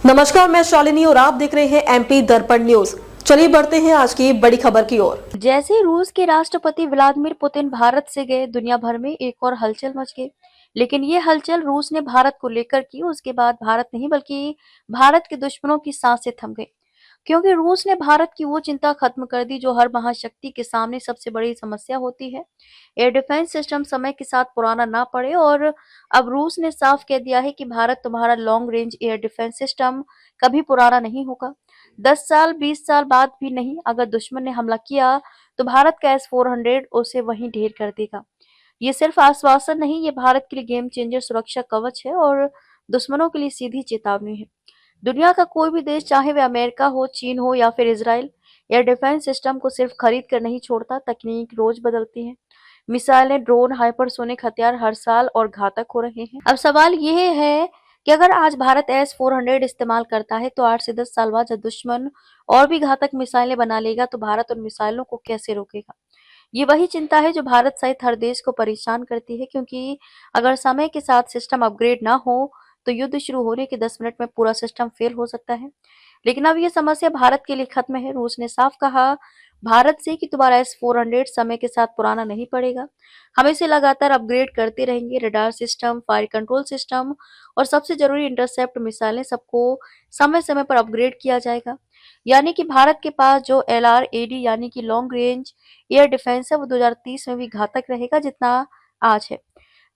नमस्कार, मैं शालिनी और आप देख रहे हैं एमपी दर्पण न्यूज। चलिए बढ़ते हैं आज की बड़ी खबर की ओर। जैसे रूस के राष्ट्रपति व्लादिमीर पुतिन भारत से गए, दुनिया भर में एक और हलचल मच गई। लेकिन ये हलचल रूस ने भारत को लेकर की, उसके बाद भारत नहीं बल्कि भारत के दुश्मनों की सांसें थम गई। क्योंकि रूस ने भारत की वो चिंता खत्म कर दी जो हर महाशक्ति के सामने सबसे बड़ी समस्या होती है। एयर डिफेंस सिस्टम समय के साथ पुराना ना पड़े, और अब रूस ने साफ कह दिया है कि भारत तुम्हारा long range air defence system कभी पुराना नहीं होगा। 10 साल 20 साल बाद भी नहीं। अगर दुश्मन ने हमला किया तो भारत का S-400 उसे वहीं ढेर कर देगा। ये सिर्फ आश्वासन नहीं, ये भारत के लिए गेम चेंजर सुरक्षा कवच है और दुश्मनों के लिए सीधी चेतावनी है। दुनिया का कोई भी देश, चाहे वह अमेरिका हो, चीन हो या फिर इजराइल, एयर डिफेंस सिस्टम को सिर्फ खरीद कर नहीं छोड़ता। तकनीक रोज बदलती है। मिसाइलें, ड्रोन, हाइपरसोनिक हथियार हर साल और घातक हो रहे हैं। अब सवाल यह है कि अगर आज भारत S-400 इस्तेमाल करता है तो 8 से 10 साल बाद जब दुश्मन और भी घातक मिसाइलें बना लेगा तो भारत उन मिसाइलों को कैसे रोकेगा। ये वही चिंता है जो भारत सहित हर देश को परेशान करती है, क्योंकि अगर समय के साथ सिस्टम अपग्रेड ना हो तो युद्ध शुरू होने के 10 मिनट में पूरा सिस्टम फेल हो सकता है। लेकिन अब ये समस्या भारत के लिए खत्म है। रूस ने साफ कहा भारत से कि तुम्हारा S-400 समय के साथ पुराना नहीं पड़ेगा। हम इसे लगातार अपग्रेड करते रहेंगे। Radar system, fire control system और सबसे जरूरी इंटरसेप्ट मिसाइलें, सबको समय समय पर अपग्रेड किया जाएगा। यानी कि भारत के पास जो LRAD यानी कि लॉन्ग रेंज एयर डिफेंस है वो 2030 में भी घातक रहेगा जितना आज है।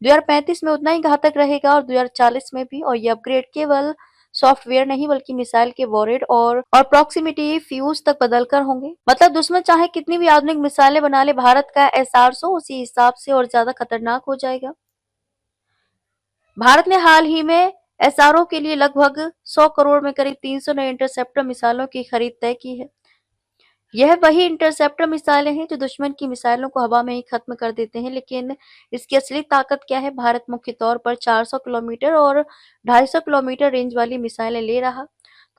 2035 में उतना ही घातक रहेगा और 2040 में भी। और ये अपग्रेड केवल सॉफ्टवेयर नहीं बल्कि मिसाइल के वॉरेड और प्रॉक्सिमिटी फ्यूज तक बदलकर होंगे। मतलब दुश्मन चाहे कितनी भी आधुनिक मिसाइलें बना ले, भारत का S-800 उसी हिसाब से और ज्यादा खतरनाक हो जाएगा। भारत ने हाल ही में SRO के लिए लगभग 100 करोड़ में करीब 300 नए इंटरसेप्टर मिसाइलों की खरीद तय की है। यह वही इंटरसेप्टर मिसाइलें हैं जो दुश्मन की मिसाइलों को हवा में ही खत्म कर देते हैं। लेकिन इसकी असली ताकत क्या है? भारत मुख्य तौर पर 400 किलोमीटर और 250 किलोमीटर रेंज वाली मिसाइलें ले रहा,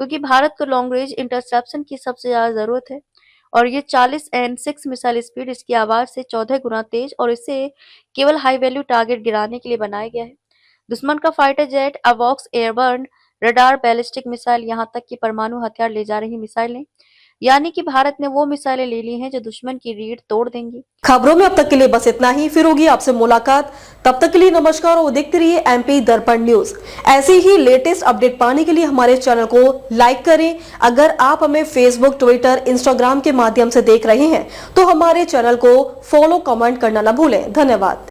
क्योंकि भारत को लॉन्ग रेंज इंटरसेप्शन की सबसे ज्यादा जरूरत है। और ये 40 N6 मिसाइल स्पीड इसकी आवाज से 14 गुना तेज, और इसे केवल हाई वैल्यू टारगेट गिराने के लिए बनाया गया है। दुश्मन का फाइटर जेट, अवॉक्स, एयरबर्न रडार, बैलिस्टिक मिसाइल, यहाँ तक कि परमाणु हथियार ले जा रही मिसाइलें, यानी कि भारत ने वो मिसाइलें ले ली हैं जो दुश्मन की रीढ़ तोड़ देंगी। खबरों में अब तक के लिए बस इतना ही। फिर होगी आपसे मुलाकात। तब तक के लिए नमस्कार और देखते रहिए एमपी दर्पण न्यूज। ऐसे ही लेटेस्ट अपडेट पाने के लिए हमारे चैनल को लाइक करें। अगर आप हमें फेसबुक, ट्विटर, इंस्टाग्राम के माध्यम से देख रहे हैं तो हमारे चैनल को फॉलो, कमेंट करना न भूलें। धन्यवाद।